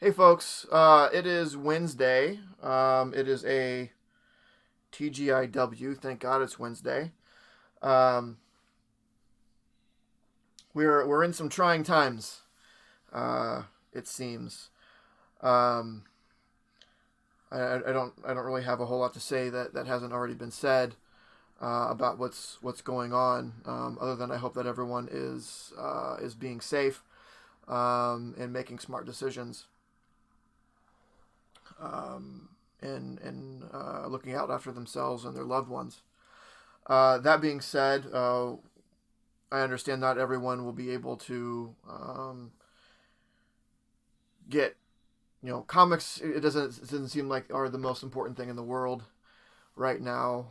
Hey folks, it is Wednesday. It is a TGIW. Thank God it's Wednesday. Um, we're in some trying times. It seems. Um, I don't really have a whole lot to say that hasn't already been said about what's going on. Other than I hope that everyone is being safe and making smart decisions. And looking out after themselves and their loved ones. That being said, I understand not everyone will be able to get comics. It doesn't seem like are the most important thing in the world right now.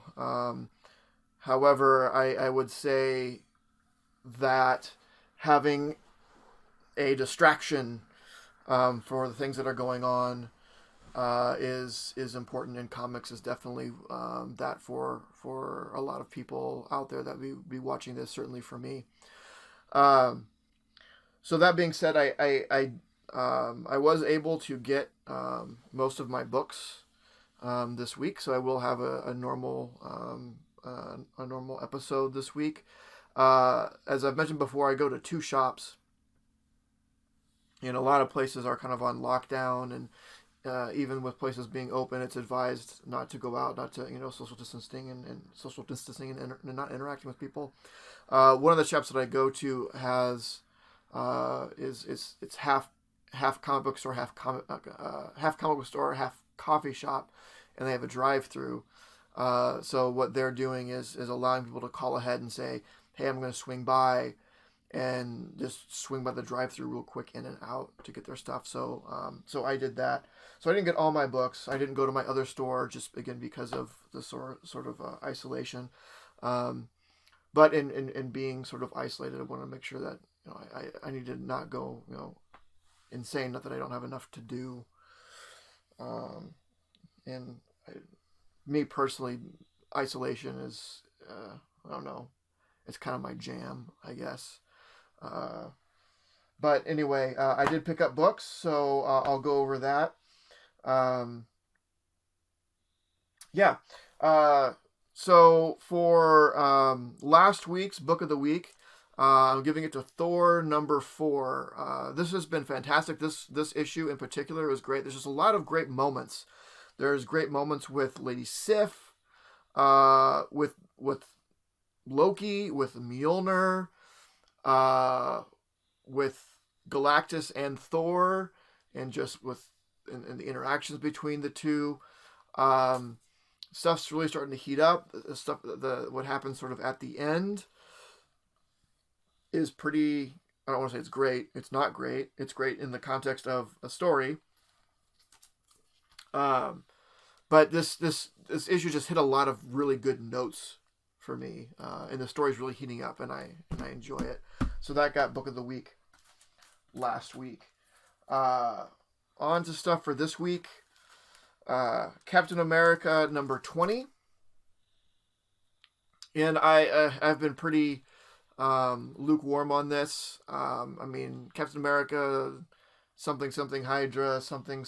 However, I would say that having a distraction for the things that are going on is important, and comics is definitely that for a lot of people out there that be watching this. Certainly for me. Um, so that being said, I was able to get most of my books this week, so I will have a normal episode this week. As I've mentioned before, I go to two shops, and a lot of places are kind of on lockdown, and even with places being open, it's advised not to go out, not to social distancing and social distancing and not interacting with people. One of the shops that I go to has is it's half comic book store, half comic book store, half coffee shop, and they have a drive-through. So what they're doing is allowing people to call ahead and say, "Hey, I'm going to swing by," and just swing by the drive-through real quick in and out to get their stuff. So I did that. So I didn't get all my books. I didn't go to my other store just again because of the sort of isolation. Um, but in being sort of isolated, I want to make sure that I need to not go insane. Not that I don't have enough to do. Um, and I, Me personally, isolation is I don't know. It's kind of my jam, I guess. Uh, but anyway, I did pick up books, so I'll go over that. Um, yeah. Uh, so for last week's book of the week, I'm giving it to Thor number 4. This has been fantastic. This issue in particular is great. There's just a lot of great moments. There's great moments with Lady Sif, with Loki, with Mjolnir, uh, with Galactus and Thor, and just with and the interactions between the two. Um, Stuff's really starting to heat up. The stuff, what happens sort of at the end is pretty. I don't want to say it's great. It's not great. It's great in the context of a story. Um, but this issue just hit a lot of really good notes for me, and the story's really heating up, and I enjoy it. So that got book of the week last week. On to stuff for this week. Captain America number 20, and I've been pretty lukewarm on this. I mean, Captain America, something Hydra, something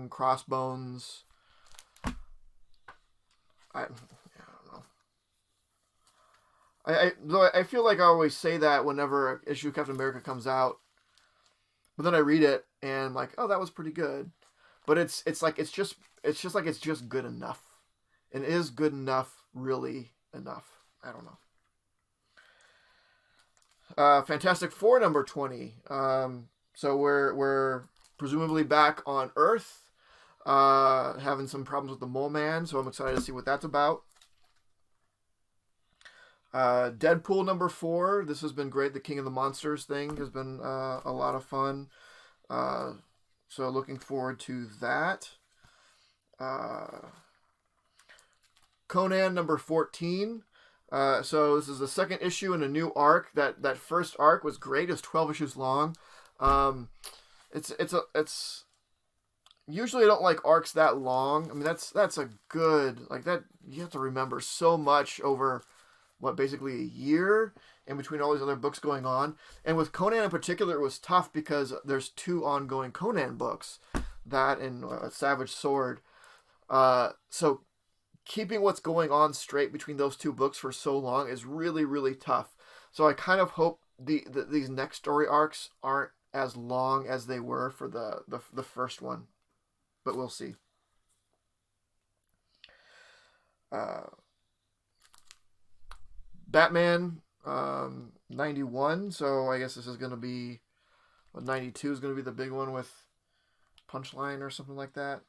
Crossbones. I don't know. Though I feel like I always say that whenever an issue of Captain America comes out, but then I read it and I'm like, oh, that was pretty good. But it's just good enough, and is good enough really enough? I don't know. Fantastic Four number 20. So we're presumably back on Earth, having some problems with the Mole Man. So I'm excited to see what that's about. Deadpool number 4. This has been great. The King of the Monsters thing has been a lot of fun. So looking forward to that. Conan number 14. So this is the second issue in a new arc. That first arc was great. It's 12 issues long. It's usually I don't like arcs that long. I mean that's a good like that. You have to remember so much over what basically a year in between all these other books going on. And with Conan in particular, it was tough because there's 2 ongoing Conan books. that and Savage Sword. So keeping what's going on straight between those two books for so long is really, really tough. So I kind of hope these next story arcs aren't as long as they were for the first one, but we'll see. Batman 91. So I guess this is going to be 92 is going to be the big one with Punchline or something like that.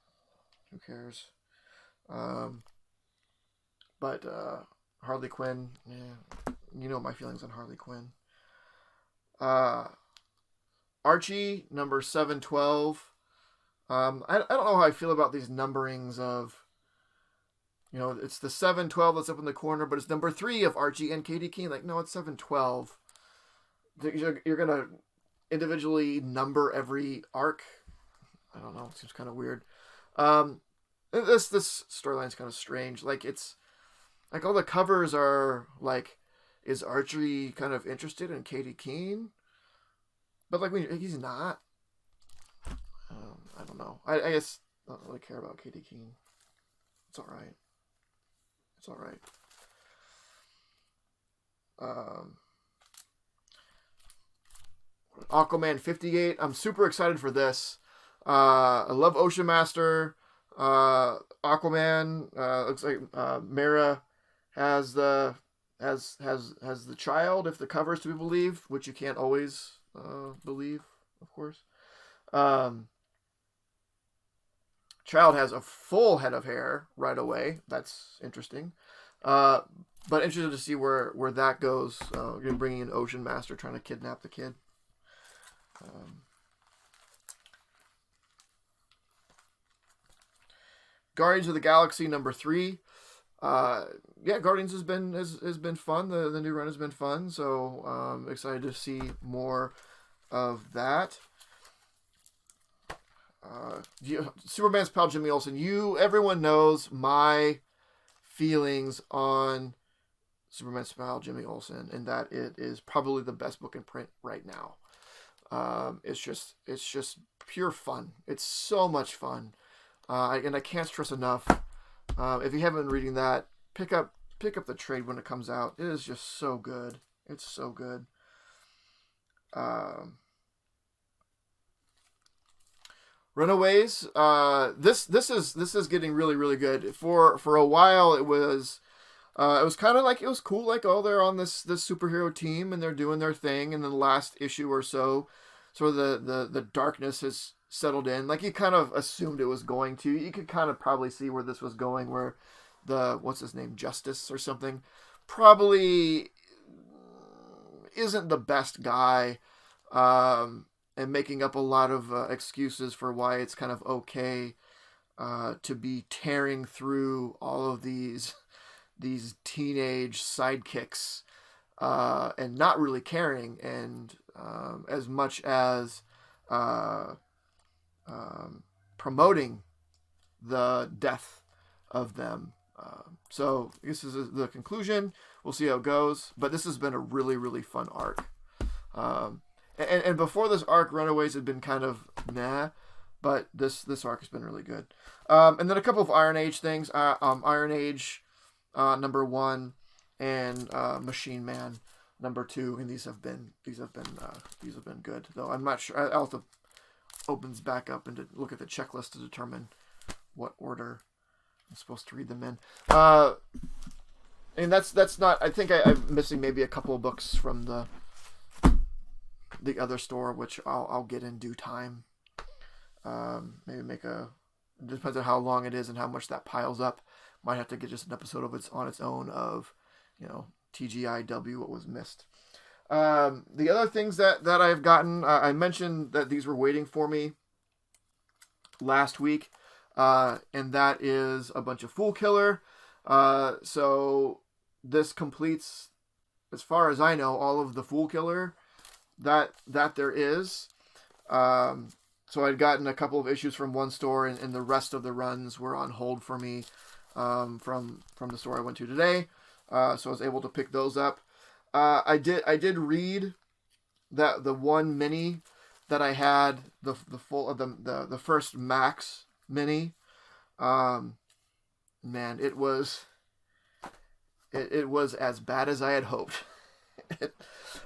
Who cares? But Harley Quinn, yeah, you know my feelings on Harley Quinn. Archie number 712. I don't know how I feel about these numberings of, it's the 712 that's up in the corner, but it's number 3 of Archie and Katie Keene. Like, no, it's 712. You're going to individually number every arc. I don't know. It seems kind of weird. This storyline's kind of strange. Like, it's like all the covers are like, is Archie kind of interested in Katie Keene? But like, he's not. I don't know. I guess I don't really care about Katie Keene. It's all right. It's all right. Aquaman 58. I'm super excited for this. I love Ocean Master. Aquaman. Looks like Mara has the child, if the cover is to be believed, which you can't always believe, of course. Child has a full head of hair right away. That's interesting. But interested to see where that goes. You're bringing in Ocean Master trying to kidnap the kid. Guardians of the Galaxy number 3. Guardians has been fun. The new run has been fun. So excited to see more of that. Superman's pal Jimmy Olsen. Everyone knows my feelings on Superman's pal Jimmy Olsen, and that it is probably the best book in print right now. It's just pure fun. It's so much fun, and I can't stress enough. If you haven't been reading that, pick up the trade when it comes out. It is just so good. It's so good. Runaways. This is getting really, really good. For a while, it was kind of like, it was cool. Like, oh, they're on this superhero team and they're doing their thing. And then the last issue or so, sort of the darkness has settled in. Like, you kind of assumed it was going to. You could kind of probably see where this was going. Where what's his name, Justice or something, probably isn't the best guy. And making up a lot of excuses for why it's kind of okay to be tearing through all of these teenage sidekicks and not really caring, and as much as promoting the death of them. So this is the conclusion. We'll see how it goes, but this has been a really, really fun arc. And before this arc, Runaways had been kind of nah, but this arc has been really good. And then a couple of Iron Age things. Iron Age number 1 and Machine Man number 2, and these have been good. Though I'm not sure. I'll have to opens back up and to look at the checklist to determine what order I'm supposed to read them in. And that's not. I think I'm missing maybe a couple of books from the other store, which I'll get in due time. Maybe it depends on how long it is and how much that piles up. Might have to get just an episode of on its own of, TGIW, what was missed. The other things that I've gotten, I mentioned that these were waiting for me last week, and that is a bunch of Fool Killer. So this completes, as far as I know, all of the Fool Killer that there is. So I'd gotten a couple of issues from one store, and the rest of the runs were on hold for me from the store I went to today. So I was able to pick those up. I did read the one mini that I had the first Max Mini. Man, it was as bad as I had hoped.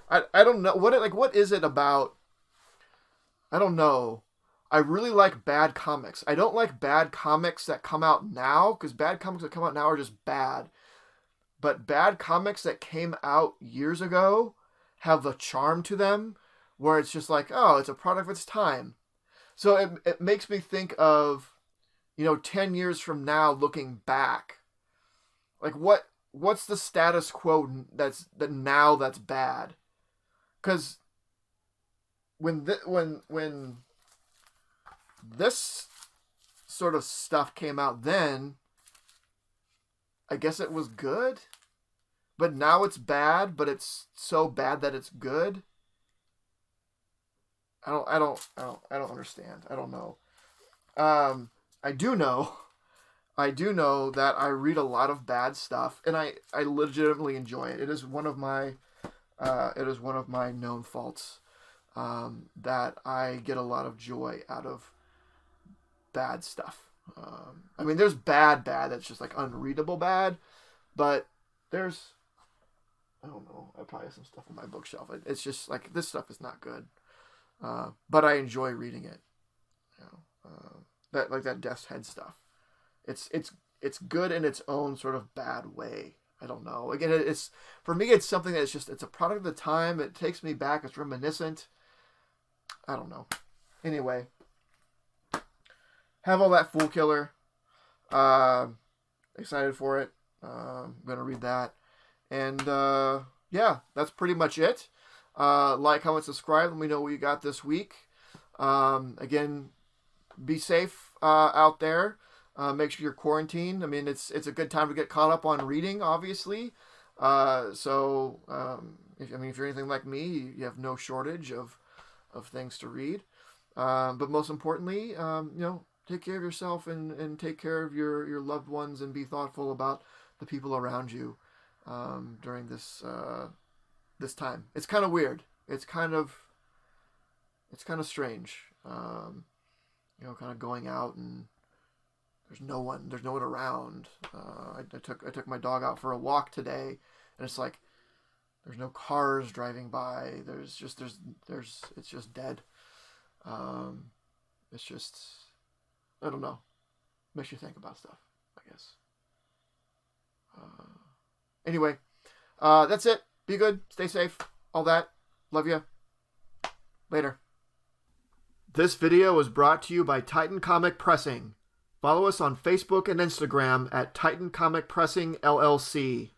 I don't know what is it about. I don't know. I really like bad comics. I don't like bad comics that come out now, because bad comics that come out now are just bad. But bad comics that came out years ago have a charm to them where it's just like, oh, it's a product of its time. So it makes me think of, 10 years from now looking back. Like what's the status quo that's bad? Because when this sort of stuff came out then, I guess it was good, but now it's bad, but it's so bad that it's good. I don't understand. I don't know. I do know that I read a lot of bad stuff, and I legitimately enjoy it. It is one of my known faults, that I get a lot of joy out of bad stuff. I mean, there's bad that's just like unreadable bad, but there's, I don't know, I probably have some stuff on my bookshelf. It's just like, this stuff is not good, but I enjoy reading it. That Death's Head stuff. It's good in its own sort of bad way. I don't know. Again, it's for me, it's something that's just, it's a product of the time. It takes me back. It's reminiscent. I don't know. Anyway, have all that Fool Killer. Excited for it. I'm gonna read that, and yeah, that's pretty much it. Like, comment, subscribe. Let me know what you got this week. Again, be safe out there. Make sure you're quarantined. I mean, it's a good time to get caught up on reading, obviously. If you're anything like me, you have no shortage of things to read. But most importantly, take care of yourself and take care of your loved ones, and be thoughtful about the people around you during this time. It's kind of weird. It's kind of strange. Kind of going out and there's no one around. I took my dog out for a walk today, and it's like there's no cars driving by. It's just dead. It's just, I don't know. Makes you think about stuff, I guess. Anyway, that's it. Be good. Stay safe. All that. Love you. Later. This video was brought to you by Titan Comic Pressing. Follow us on Facebook and Instagram at Titan Comic Pressing LLC.